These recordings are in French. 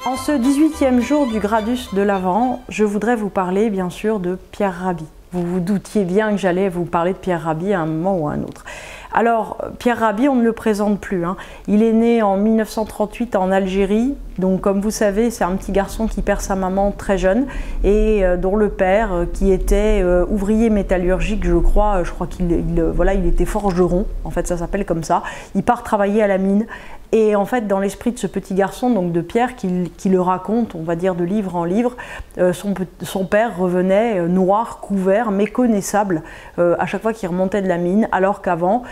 En ce 18e jour du Gradus de l'Avent, je voudrais vous parler bien sûr de Pierre Rabhi. Vous vous doutiez bien que j'allais vous parler de Pierre Rabhi à un moment ou à un autre. Alors, Pierre Rabhi, on ne le présente plus, hein. Il est né en 1938 en Algérie. Donc, comme vous savez, c'est un petit garçon qui perd sa maman très jeune et dont le père, qui était ouvrier métallurgique, je crois qu'il était forgeron, en fait ça s'appelle comme ça. Il part travailler à la mine. Et en fait, dans l'esprit de ce petit garçon, donc de Pierre, qui le raconte, on va dire de livre en livre, son père revenait noir, couvert, méconnaissable à chaque fois qu'il remontait de la mine, alors qu'avant,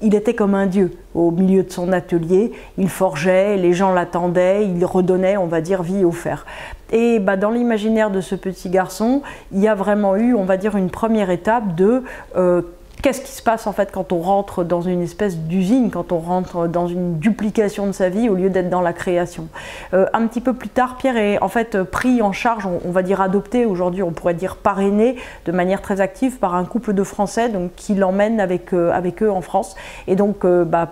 il était comme un dieu au milieu de son atelier. Il forgeait, les gens l'attendaient, il redonnait, on va dire, vie au fer. Et dans l'imaginaire de ce petit garçon, il y a vraiment eu, on va dire, une première étape de qu'est-ce qui se passe en fait quand on rentre dans une espèce d'usine, quand on rentre dans une duplication de sa vie au lieu d'être dans la création. Un petit peu plus tard, Pierre est en fait pris en charge, on va dire adopté, aujourd'hui on pourrait dire parrainé de manière très active par un couple de Français donc, qui l'emmène avec eux en France. Et donc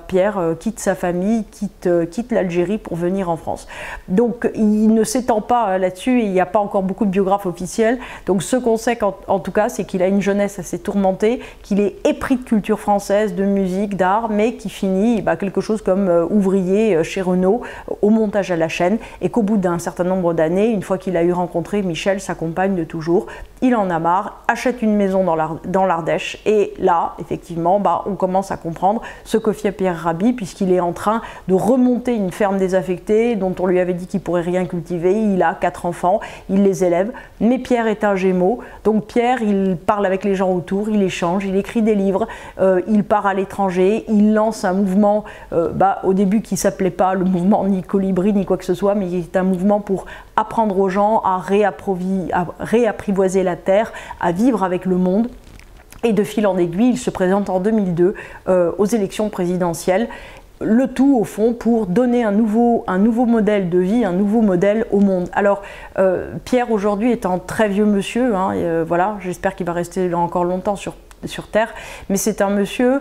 Pierre quitte sa famille, quitte l'Algérie pour venir en France. Donc il ne s'étend pas là-dessus, il n'y a pas encore beaucoup de biographes officiels. Donc ce qu'on sait en tout cas, c'est qu'il a une jeunesse assez tourmentée, qu'il est épris de culture française, de musique, d'art, mais qui finit quelque chose comme ouvrier chez Renault au montage à la chaîne, et qu'au bout d'un certain nombre d'années, une fois qu'il a eu rencontré Michel, sa compagne de toujours, il en a marre, achète une maison dans l'Ardèche, et là, effectivement, on commence à comprendre ce que fait Pierre Rabhi, puisqu'il est en train de remonter une ferme désaffectée dont on lui avait dit qu'il pourrait rien cultiver. Il a 4 enfants, il les élève, mais Pierre est un Gémeaux, donc Pierre, il parle avec les gens autour, il échange, il écrit des livres, il part à l'étranger, il lance un mouvement au début qui ne s'appelait pas le mouvement ni Colibri ni quoi que ce soit, mais qui est un mouvement pour apprendre aux gens à réapprivoiser la terre, à vivre avec le monde. Et de fil en aiguille, il se présente en 2002 aux élections présidentielles. Le tout au fond pour donner un nouveau modèle de vie, un nouveau modèle au monde. Alors Pierre aujourd'hui est un très vieux monsieur, voilà, j'espère qu'il va rester là encore longtemps sur Terre, mais c'est un monsieur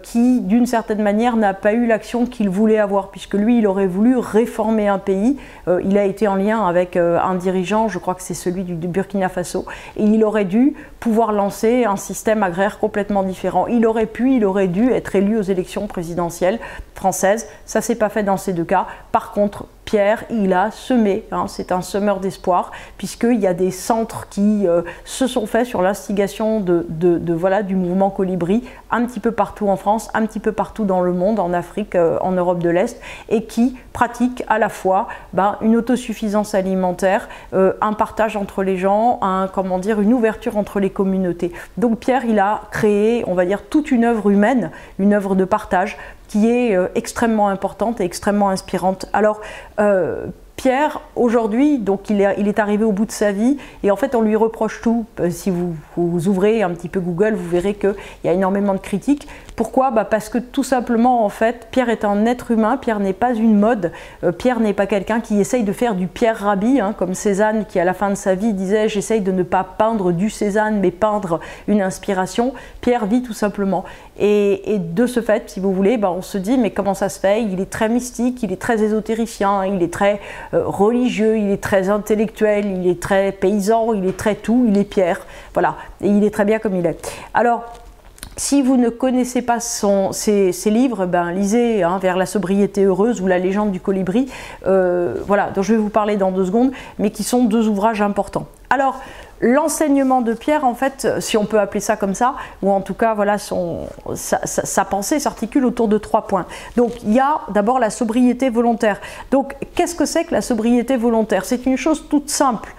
qui, d'une certaine manière, n'a pas eu l'action qu'il voulait avoir, puisque lui, il aurait voulu réformer un pays. Il a été en lien avec un dirigeant, je crois que c'est celui du Burkina Faso, et il aurait dû pouvoir lancer un système agraire complètement différent. Il aurait dû être élu aux élections présidentielles françaises. Ça s'est pas fait dans ces deux cas. Par contre, Pierre, il a semé, c'est un semeur d'espoir, puisqu'il y a des centres qui se sont faits sur l'instigation du mouvement Colibri, un petit peu partout en France, un petit peu partout dans le monde, en Afrique, en Europe de l'Est, et qui pratiquent à la fois une autosuffisance alimentaire, un partage entre les gens, une ouverture entre les communautés. Donc Pierre, il a créé, on va dire, toute une œuvre humaine, une œuvre de partage, qui est extrêmement importante et extrêmement inspirante. Alors, Pierre, aujourd'hui, donc il est arrivé au bout de sa vie, et en fait on lui reproche tout. Si vous ouvrez un petit peu Google, vous verrez qu'il y a énormément de critiques. Pourquoi ? Parce que tout simplement, en fait, Pierre est un être humain, Pierre n'est pas une mode, Pierre n'est pas quelqu'un qui essaye de faire du Pierre Rabhi, comme Cézanne qui à la fin de sa vie disait « j'essaye de ne pas peindre du Cézanne, mais peindre une inspiration ». Pierre vit tout simplement. Et de ce fait, si vous voulez, on se dit mais comment ça se fait ? Il est très mystique, il est très ésotéricien, il est très religieux, il est très intellectuel, il est très paysan, il est très tout, il est Pierre. Voilà, et il est très bien comme il est. Alors, si vous ne connaissez pas ses livres, lisez Vers la sobriété heureuse ou La légende du colibri, voilà, dont je vais vous parler dans 2 secondes, mais qui sont 2 ouvrages importants. Alors, l'enseignement de Pierre, en fait, si on peut appeler ça comme ça, ou en tout cas, voilà, sa pensée s'articule autour de 3 points. Donc, il y a d'abord la sobriété volontaire. Donc, qu'est-ce que c'est que la sobriété volontaire ? C'est une chose toute simple,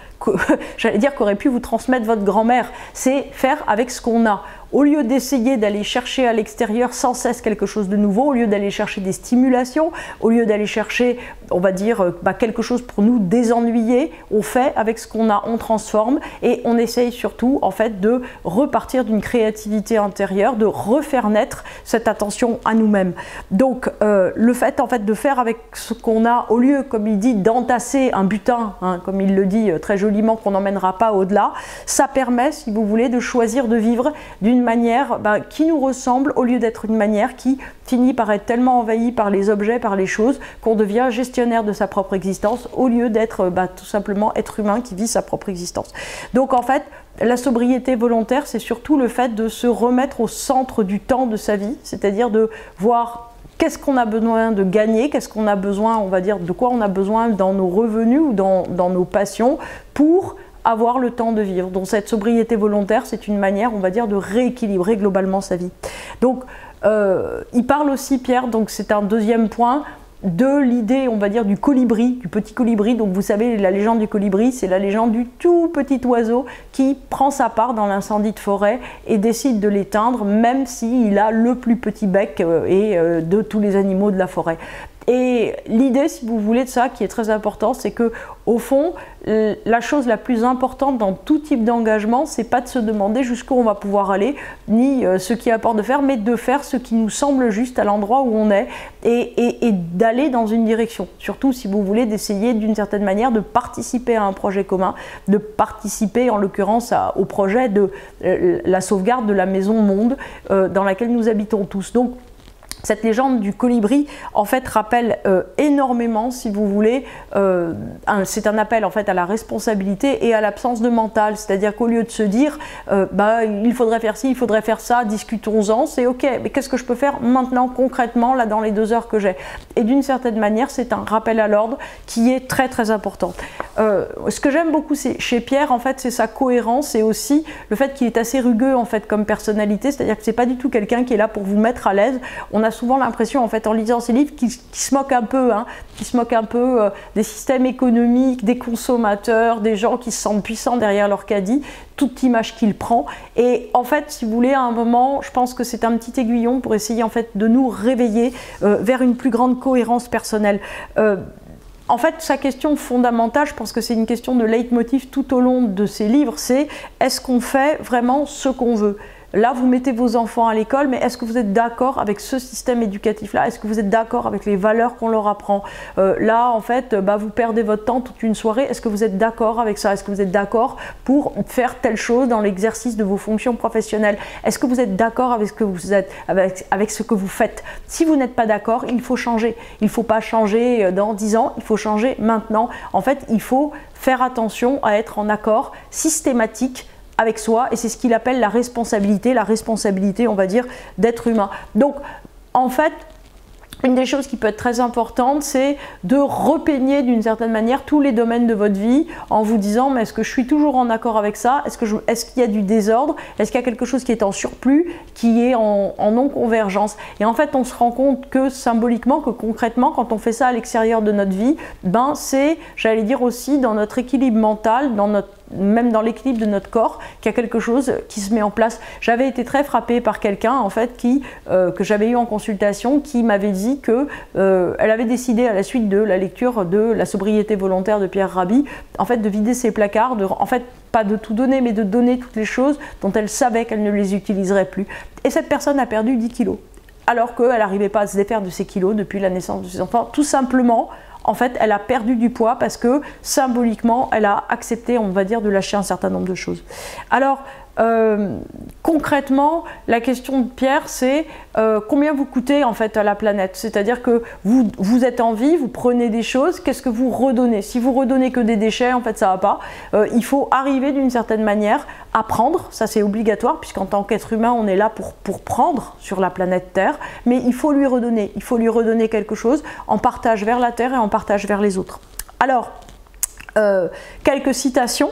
j'allais dire qu'aurait pu vous transmettre votre grand-mère, c'est faire avec ce qu'on a. Au lieu d'essayer d'aller chercher à l'extérieur sans cesse quelque chose de nouveau, au lieu d'aller chercher des stimulations, au lieu d'aller chercher, on va dire, quelque chose pour nous désennuyer, on fait avec ce qu'on a, on transforme, et on essaye surtout en fait de repartir d'une créativité intérieure, de refaire naître cette attention à nous-mêmes. Donc le fait en fait de faire avec ce qu'on a, au lieu, comme il dit, d'entasser un butin, comme il le dit très joliment, qu'on n'emmènera pas au-delà, ça permet, si vous voulez, de choisir de vivre d'une une manière qui nous ressemble au lieu d'être une manière qui finit par être tellement envahie par les objets, par les choses, qu'on devient gestionnaire de sa propre existence au lieu d'être tout simplement être humain qui vit sa propre existence. Donc en fait, la sobriété volontaire, c'est surtout le fait de se remettre au centre du temps de sa vie, c'est-à-dire de voir qu'est-ce qu'on a besoin de gagner, qu'est-ce qu'on a besoin, on va dire, de quoi on a besoin dans nos revenus ou dans nos passions pour avoir le temps de vivre. Donc cette sobriété volontaire, c'est une manière, on va dire, de rééquilibrer globalement sa vie. Donc il parle aussi, Pierre, donc c'est un deuxième point, de l'idée, on va dire, du colibri, du petit colibri. Donc vous savez, la légende du colibri, c'est la légende du tout petit oiseau qui prend sa part dans l'incendie de forêt et décide de l'éteindre, même s'il a le plus petit bec de tous les animaux de la forêt. Et l'idée, si vous voulez, de ça, qui est très important, c'est que au fond, la chose la plus importante dans tout type d'engagement, c'est pas de se demander jusqu'où on va pouvoir aller, ni ce qui apporte de faire, mais de faire ce qui nous semble juste à l'endroit où on est et d'aller dans une direction. Surtout si vous voulez d'essayer d'une certaine manière de participer à un projet commun, de participer en l'occurrence au projet de la sauvegarde de la maison monde dans laquelle nous habitons tous. Donc, cette légende du colibri, en fait, rappelle énormément, si vous voulez, c'est un appel en fait à la responsabilité et à l'absence de mental. C'est-à-dire qu'au lieu de se dire, il faudrait faire ci, il faudrait faire ça, discutons-en, c'est ok, mais qu'est-ce que je peux faire maintenant, concrètement, là, dans les 2 heures que j'ai? Et d'une certaine manière, c'est un rappel à l'ordre qui est très, très important. Ce que j'aime beaucoup chez Pierre, en fait, c'est sa cohérence et aussi le fait qu'il est assez rugueux, en fait, comme personnalité. C'est-à-dire que c'est pas du tout quelqu'un qui est là pour vous mettre à l'aise. On a souvent l'impression, en fait, en lisant ces livres, qu'il se moque un peu, des systèmes économiques, des consommateurs, des gens qui se sentent puissants derrière leur caddie, toute image qu'il prend. Et en fait, si vous voulez, à un moment, je pense que c'est un petit aiguillon pour essayer, en fait, de nous réveiller vers une plus grande cohérence personnelle. En fait, sa question fondamentale, je pense que c'est une question de leitmotiv tout au long de ses livres, c'est est-ce qu'on fait vraiment ce qu'on veut ? Là, vous mettez vos enfants à l'école, mais est-ce que vous êtes d'accord avec ce système éducatif-là? Est-ce que vous êtes d'accord avec les valeurs qu'on leur apprend? Là, en fait, vous perdez votre temps toute une soirée. Est-ce que vous êtes d'accord avec ça? Est-ce que vous êtes d'accord pour faire telle chose dans l'exercice de vos fonctions professionnelles? Est-ce que vous êtes d'accord avec ce que vous êtes, avec ce que vous faites? Si vous n'êtes pas d'accord, il faut changer. Il ne faut pas changer dans 10 ans, il faut changer maintenant. En fait, il faut faire attention à être en accord systématique avec soi, et c'est ce qu'il appelle la responsabilité, on va dire, d'être humain. Donc, en fait, une des choses qui peut être très importante, c'est de repeigner d'une certaine manière tous les domaines de votre vie en vous disant, mais est-ce que je suis toujours en accord avec ça? Est-ce qu'il y a du désordre? Est-ce qu'il y a quelque chose qui est en surplus, qui est en non-convergence? Et en fait, on se rend compte que symboliquement, que concrètement, quand on fait ça à l'extérieur de notre vie, c'est, j'allais dire aussi, dans notre équilibre mental, même dans l'équilibre de notre corps, qu'il y a quelque chose qui se met en place. J'avais été très frappée par quelqu'un, en fait, que j'avais eu en consultation, qui m'avait dit que elle avait décidé, à la suite de la lecture de La sobriété volontaire de Pierre Rabhi, en fait, de vider ses placards, en fait, pas de tout donner, mais de donner toutes les choses dont elle savait qu'elle ne les utiliserait plus. Et cette personne a perdu 10 kilos, alors qu'elle n'arrivait pas à se défaire de ses kilos depuis la naissance de ses enfants, tout simplement. En fait, elle a perdu du poids parce que symboliquement, elle a accepté, on va dire, de lâcher un certain nombre de choses. Alors, concrètement, la question de Pierre, c'est combien vous coûtez en fait à la planète? C'est-à-dire que vous êtes en vie, vous prenez des choses, qu'est-ce que vous redonnez? Si vous redonnez que des déchets, en fait, ça va pas. Il faut arriver d'une certaine manière à prendre, ça c'est obligatoire, puisqu'en tant qu'être humain, on est là pour prendre sur la planète Terre, mais il faut lui redonner quelque chose en partage vers la Terre et en partage vers les autres. Alors, quelques citations.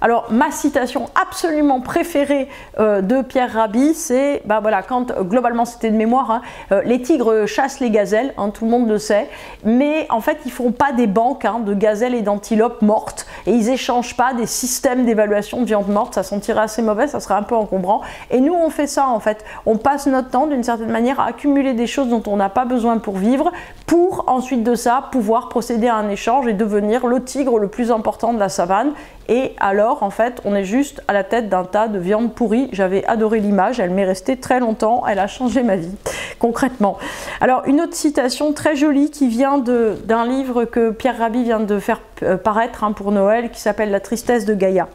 Alors, ma citation absolument préférée de Pierre Rabhi, c'est, quand, globalement c'était de mémoire, les tigres chassent les gazelles, tout le monde le sait, mais en fait ils font pas des banques de gazelles et d'antilopes mortes, et ils échangent pas des systèmes d'évaluation de viande morte, ça sentirait assez mauvais, ça serait un peu encombrant, et nous on fait ça en fait, on passe notre temps d'une certaine manière à accumuler des choses dont on n'a pas besoin pour vivre, pour ensuite de ça pouvoir procéder à un échange et devenir le tigre le plus important de la savane. Et alors, en fait, on est juste à la tête d'un tas de viande pourrie. J'avais adoré l'image, elle m'est restée très longtemps, elle a changé ma vie, concrètement. Alors, une autre citation très jolie qui vient d'un livre que Pierre Rabhi vient de faire paraître pour Noël. Noël qui s'appelle La tristesse de Gaïa.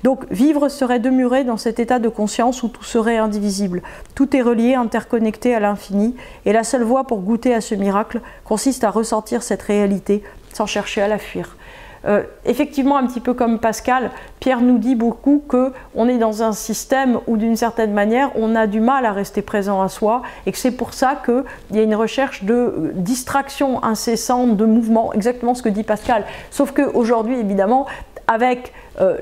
Donc vivre serait demeurer dans cet état de conscience où tout serait indivisible. Tout est relié, interconnecté à l'infini, et la seule voie pour goûter à ce miracle consiste à ressentir cette réalité sans chercher à la fuir. Effectivement, un petit peu comme Pascal, Pierre nous dit beaucoup qu'on est dans un système où d'une certaine manière on a du mal à rester présent à soi et que c'est pour ça qu'il y a une recherche de distraction incessante, de mouvement, exactement ce que dit Pascal. Sauf qu'aujourd'hui, évidemment, avec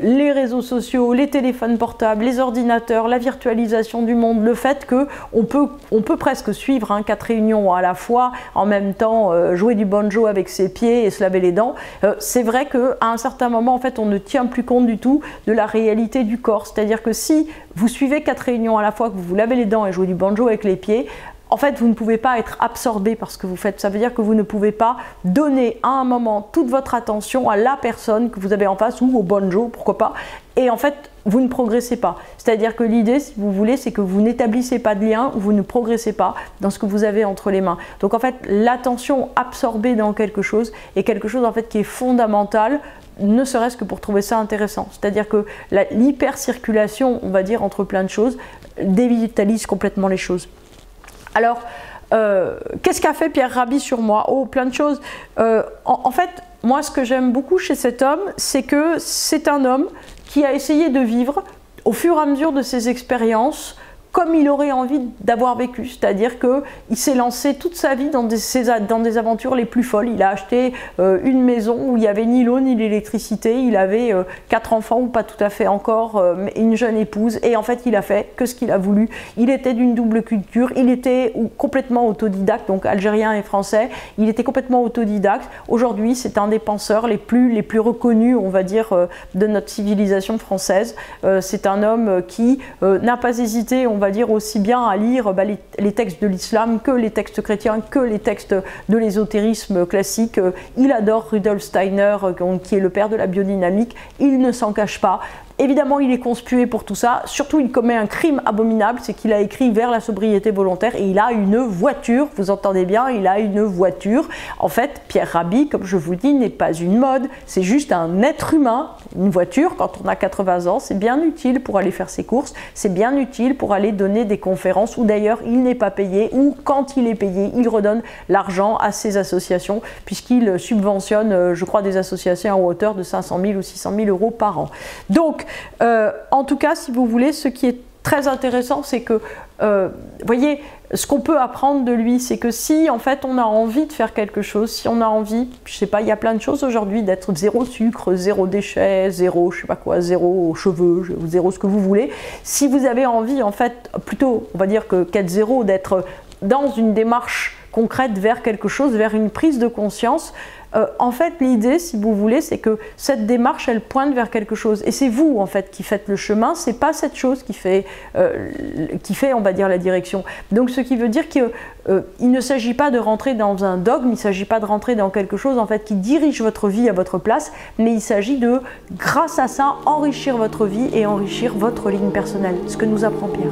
les réseaux sociaux, les téléphones portables, les ordinateurs, la virtualisation du monde, le fait qu'on peut presque suivre 4 réunions à la fois, en même temps jouer du banjo avec ses pieds et se laver les dents, c'est vrai qu'à un certain moment, en fait, on ne tient plus compte du tout de la réalité du corps. C'est-à-dire que si vous suivez 4 réunions à la fois, que vous vous lavez les dents et jouez du banjo avec les pieds, en fait, vous ne pouvez pas être absorbé par ce que vous faites. Ça veut dire que vous ne pouvez pas donner à un moment toute votre attention à la personne que vous avez en face ou au banjo, pourquoi pas. Et en fait, vous ne progressez pas. C'est-à-dire que l'idée, si vous voulez, c'est que vous n'établissez pas de lien, vous ne progressez pas dans ce que vous avez entre les mains. Donc en fait, l'attention absorbée dans quelque chose est quelque chose en fait qui est fondamental, ne serait-ce que pour trouver ça intéressant. C'est-à-dire que l'hypercirculation, on va dire, entre plein de choses, dévitalise complètement les choses. Alors, qu'est-ce qu'a fait Pierre Rabhi sur moi? Oh, plein de choses. En fait, moi, ce que j'aime beaucoup chez cet homme, c'est que c'est un homme qui a essayé de vivre au fur et à mesure de ses expériences comme il aurait envie d'avoir vécu, c'est-à-dire qu'il s'est lancé toute sa vie dans des aventures les plus folles. Il a acheté une maison où il n'y avait ni l'eau ni l'électricité, il avait 4 enfants ou pas tout à fait encore, une jeune épouse, et en fait il a fait que ce qu'il a voulu. Il était d'une double culture, il était complètement autodidacte, donc algérien et français, il était complètement autodidacte. Aujourd'hui c'est un des penseurs les plus reconnus, on va dire, de notre civilisation française. C'est un homme qui n'a pas hésité, on va dire, aussi bien à lire les textes de l'islam que les textes chrétiens, que les textes de l'ésotérisme classique. Il adore Rudolf Steiner, qui est le père de la biodynamique, il ne s'en cache pas. Évidemment, il est conspué pour tout ça. Surtout, il commet un crime abominable, c'est qu'il a écrit Vers la sobriété volontaire et il a une voiture. Vous entendez bien, il a une voiture. En fait, Pierre Rabhi, comme je vous le dis, n'est pas une mode, c'est juste un être humain. Une voiture, quand on a 80 ans, c'est bien utile pour aller faire ses courses, c'est bien utile pour aller donner des conférences où d'ailleurs il n'est pas payé, ou quand il est payé, il redonne l'argent à ses associations, puisqu'il subventionne, je crois, des associations à hauteur de 500 000 ou 600 000 euros par an. Donc, en tout cas, si vous voulez, ce qui est très intéressant, c'est que, voyez, ce qu'on peut apprendre de lui, c'est que si, en fait, on a envie de faire quelque chose, si on a envie, je sais pas, il y a plein de choses aujourd'hui, d'être zéro sucre, zéro déchet, zéro, je sais pas quoi, zéro cheveux, zéro ce que vous voulez, si vous avez envie, en fait, plutôt, on va dire qu'être zéro, d'être dans une démarche concrète vers quelque chose, vers une prise de conscience, en fait, l'idée, si vous voulez, c'est que cette démarche, elle pointe vers quelque chose. Et c'est vous, en fait, qui faites le chemin. C'est pas cette chose qui fait, on va dire, la direction. Donc, ce qui veut dire qu'il ne s'agit pas de rentrer dans un dogme, il ne s'agit pas de rentrer dans quelque chose, en fait, qui dirige votre vie à votre place, mais il s'agit de, grâce à ça, enrichir votre vie et enrichir votre ligne personnelle. Ce que nous apprend Pierre.